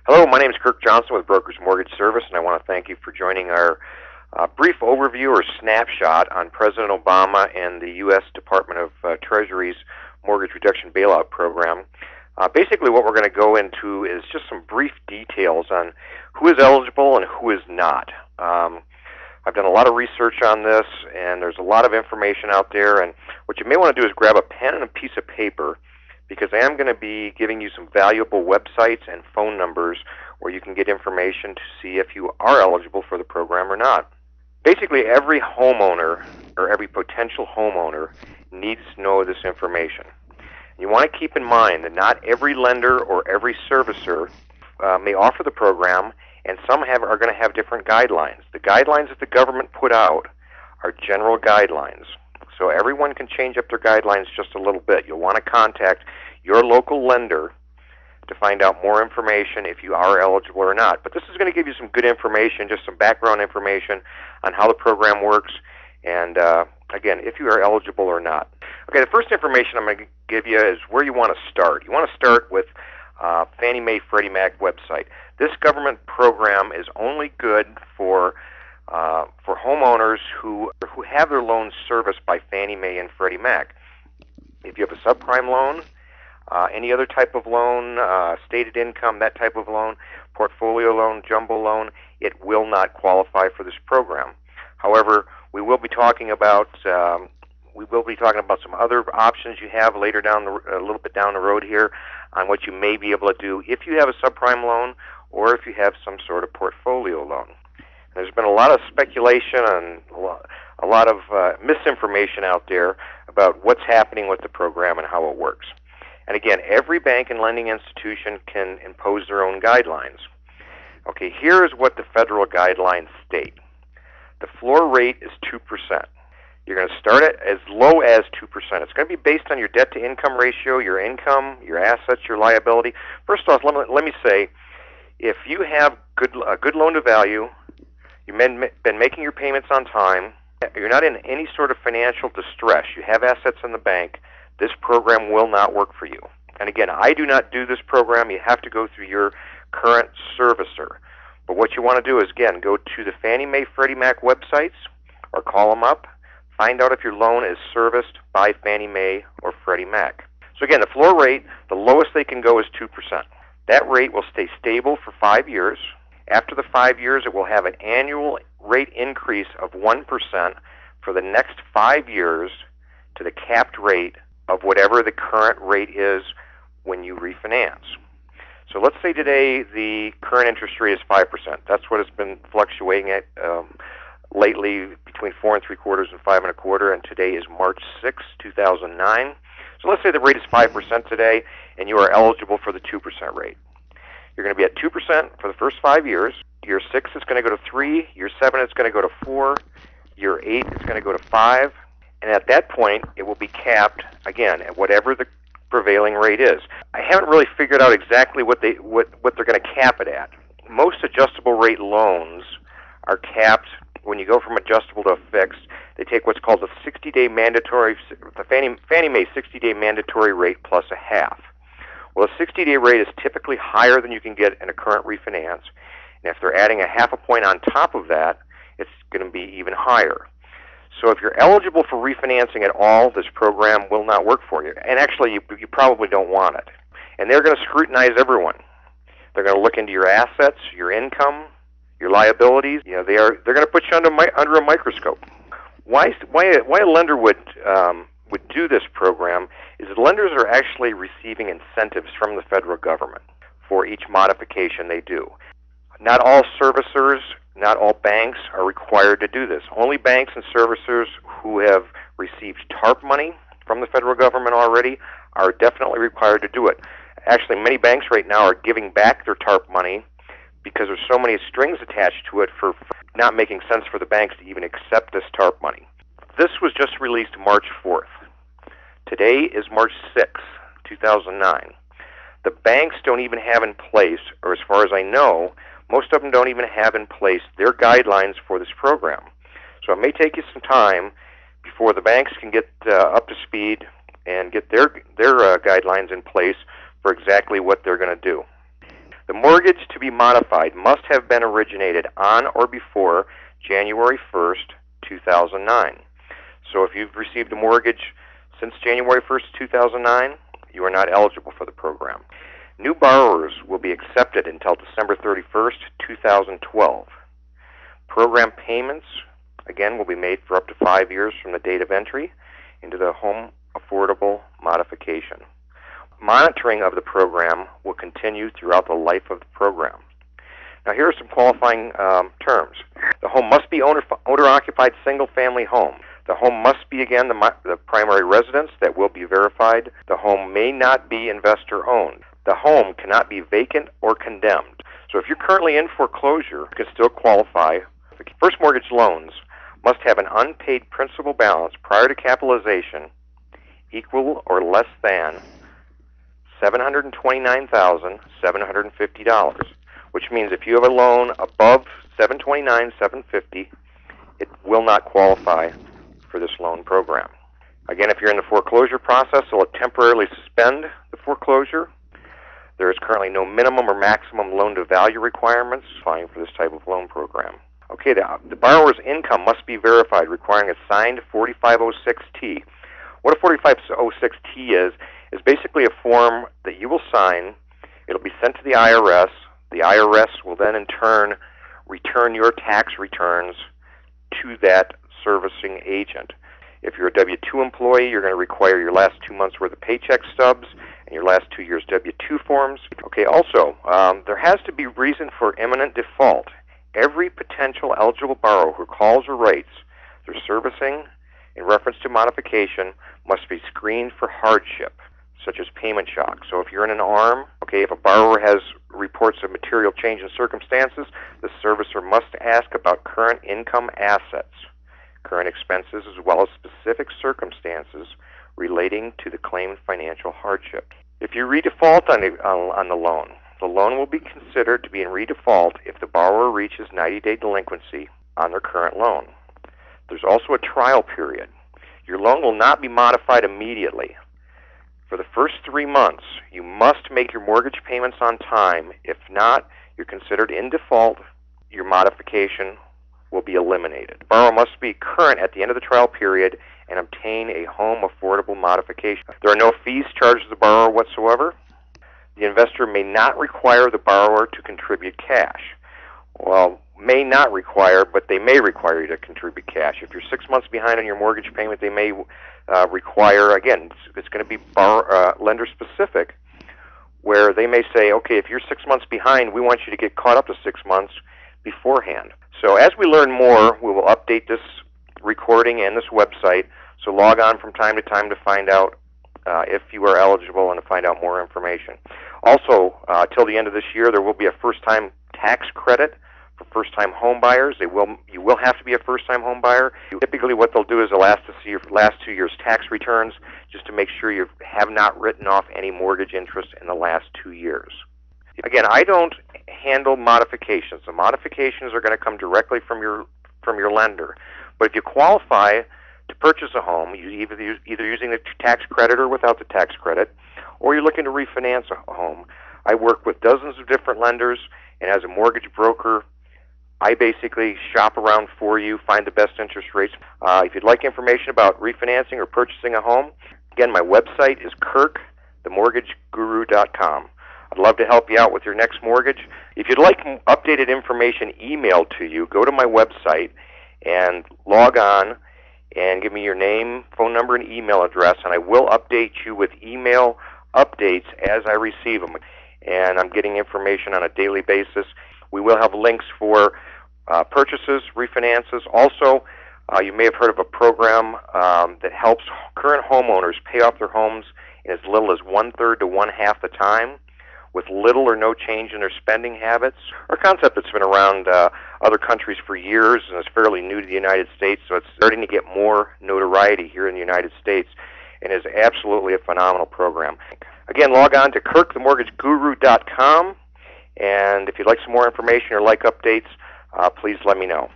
Hello, my name is Kirk Johnson with Brokers Mortgage Service, and I want to thank you for joining our brief overview or snapshot on President Obama and the U.S. Department of Treasury's Mortgage Reduction Bailout Program. Basically, what we're going to go into is just some brief details on who is eligible and who is not. I've done a lot of research on this, and there's a lot of information out there, and what you may want to do is grab a pen and a piece of paper, because I am going to be giving you some valuable websites and phone numbers where you can get information to see if you are eligible for the program or not. Basically, every homeowner or every potential homeowner needs to know this information. You want to keep in mind that not every lender or every servicer may offer the program, and some are going to have different guidelines. The guidelines that the government put out are general guidelines. So everyone can change up their guidelines just a little bit. You'll want to contact your local lender to find out more information if you are eligible or not. But this is going to give you some good information, just some background information on how the program works, and again, if you are eligible or not. Okay, the first information I'm going to give you is where you want to start. You want to start with Fannie Mae Freddie Mac website. This government program is only good for homeowners who have their loans serviced by Fannie Mae and Freddie Mac. If you have a subprime loan, any other type of loan, stated income, that type of loan, portfolio loan, jumbo loan, it will not qualify for this program. However, we will be talking about some other options you have later down a little bit down the road here on what you may be able to do if you have a subprime loan or if you have some sort of portfolio loan. There's been a lot of speculation and a lot of misinformation out there about what's happening with the program and how it works. And again, every bank and lending institution can impose their own guidelines. Okay, here is what the federal guidelines state. The floor rate is 2%. You're going to start it as low as 2%. It's going to be based on your debt-to-income ratio, your income, your assets, your liability. First off, let me say, if you have a good loan-to-value, you've been making your payments on time, you're not in any sort of financial distress, you have assets in the bank, this program will not work for you. And again, I do not do this program. You have to go through your current servicer. But what you want to do is, again, go to the Fannie Mae Freddie Mac websites or call them up. Find out if your loan is serviced by Fannie Mae or Freddie Mac. So again, the floor rate, the lowest they can go is 2%. That rate will stay stable for 5 years. After the 5 years, it will have an annual rate increase of 1% for the next 5 years to the capped rate of whatever the current rate is when you refinance. So let's say today the current interest rate is 5%. That's what it's been fluctuating at lately, between 4 3/4 and 5 1/4, and today is March 6, 2009. So let's say the rate is 5% today, and you are eligible for the 2% rate. You're going to be at 2% for the first 5 years. Year 6 is going to go to 3. Year 7 is going to go to 4. Year 8 is going to go to 5. And at that point, it will be capped, again, at whatever the prevailing rate is. I haven't really figured out exactly what they're going to cap it at. Most adjustable rate loans are capped when you go from adjustable to fixed. They take what's called the 60-day mandatory, the Fannie Mae 60-day mandatory rate plus a half. Well, a 60-day rate is typically higher than you can get in a current refinance, and if they're adding a half a point on top of that, it's going to be even higher. So if you're eligible for refinancing at all, this program will not work for you. And actually, you probably don't want it. And they're going to scrutinize everyone. They're going to look into your assets, your income, your liabilities. You know, they're going to put you under a microscope. Why a lender would do this program is that lenders are actually receiving incentives from the federal government for each modification they do. Not all servicers, not all banks are required to do this. Only banks and servicers who have received TARP money from the federal government already are definitely required to do it. Actually, many banks right now are giving back their TARP money because there's so many strings attached to it for not making sense for the banks to even accept this TARP money. This was just released March 4th. Today is March 6th, 2009. The banks don't even have in place, or as far as I know, most of them don't even have in place their guidelines for this program. So it may take you some time before the banks can get up to speed and get their guidelines in place for exactly what they're going to do. The mortgage to be modified must have been originated on or before January 1st, 2009. So if you've received a mortgage since January 1st, 2009, you are not eligible for the program. New borrowers will be accepted until December 31st, 2012. Program payments, again, will be made for up to 5 years from the date of entry into the Home Affordable Modification. Monitoring of the program will continue throughout the life of the program. Now, here are some qualifying terms. The home must be owner-occupied single-family home. The home must be, again, the primary residence that will be verified. The home may not be investor-owned. The home cannot be vacant or condemned. So if you're currently in foreclosure, you can still qualify. First mortgage loans must have an unpaid principal balance prior to capitalization equal or less than $729,750, which means if you have a loan above $729,750, it will not qualify for this loan program. Again, if you're in the foreclosure process, it will temporarily suspend the foreclosure. There is currently no minimum or maximum loan-to-value requirements applying for this type of loan program. Okay, the borrower's income must be verified, requiring a signed 4506T. What a 4506T is basically a form that you will sign. It'll be sent to the IRS. The IRS will then, in turn, return your tax returns to that servicing agent. If you're a W-2 employee, you're going to require your last 2 months' worth of paycheck stubs and your last 2 years' W-2 forms. Okay, also, there has to be reason for imminent default. Every potential eligible borrower who calls or writes their servicing in reference to modification must be screened for hardship, such as payment shock. So if you're in an ARM, okay, if a borrower has reports of material change in circumstances, the servicer must ask about current income assets, current expenses, as well as specific circumstances relating to the claimed financial hardship. If you redefault on the loan will be considered to be in redefault if the borrower reaches 90-day delinquency on their current loan. There's also a trial period. Your loan will not be modified immediately. For the first 3 months, you must make your mortgage payments on time. If not, you're considered in default. Your modification will be eliminated. The borrower must be current at the end of the trial period and obtain a home affordable modification. There are no fees charged to the borrower whatsoever. The investor may not require the borrower to contribute cash. Well, may not require, but they may require you to contribute cash. If you're 6 months behind on your mortgage payment, they may require, again, it's going to be lender specific, where they may say, okay, if you're 6 months behind, we want you to get caught up to 6 months beforehand. So as we learn more, we will update this recording and this website, so log on from time to time to find out if you are eligible and to find out more information. Also, till the end of this year, there will be a first-time tax credit for first-time home buyers. You will have to be a first-time home buyer. Typically what they'll do is they'll ask to see your last 2 years' tax returns just to make sure you have not written off any mortgage interest in the last 2 years. Again, I don't handle modifications. The modifications are going to come directly from your lender. But if you qualify to purchase a home, either using the tax credit or without the tax credit, or you're looking to refinance a home, I work with dozens of different lenders, and as a mortgage broker, I basically shop around for you, find the best interest rates. If you'd like information about refinancing or purchasing a home, again, my website is kirkthemortgageguru.com. I'd love to help you out with your next mortgage. If you'd like updated information emailed to you, go to my website and log on and give me your name, phone number, and email address, and I will update you with email updates as I receive them. And I'm getting information on a daily basis. We will have links for purchases, refinances. Also, you may have heard of a program that helps current homeowners pay off their homes in as little as 1/3 to 1/2 the time, with little or no change in their spending habits. Our concept that's been around other countries for years and is fairly new to the United States, so it's starting to get more notoriety here in the United States, and is absolutely a phenomenal program. Again, log on to kirkthemortgageguru.com, and if you'd like some more information or like updates, please let me know.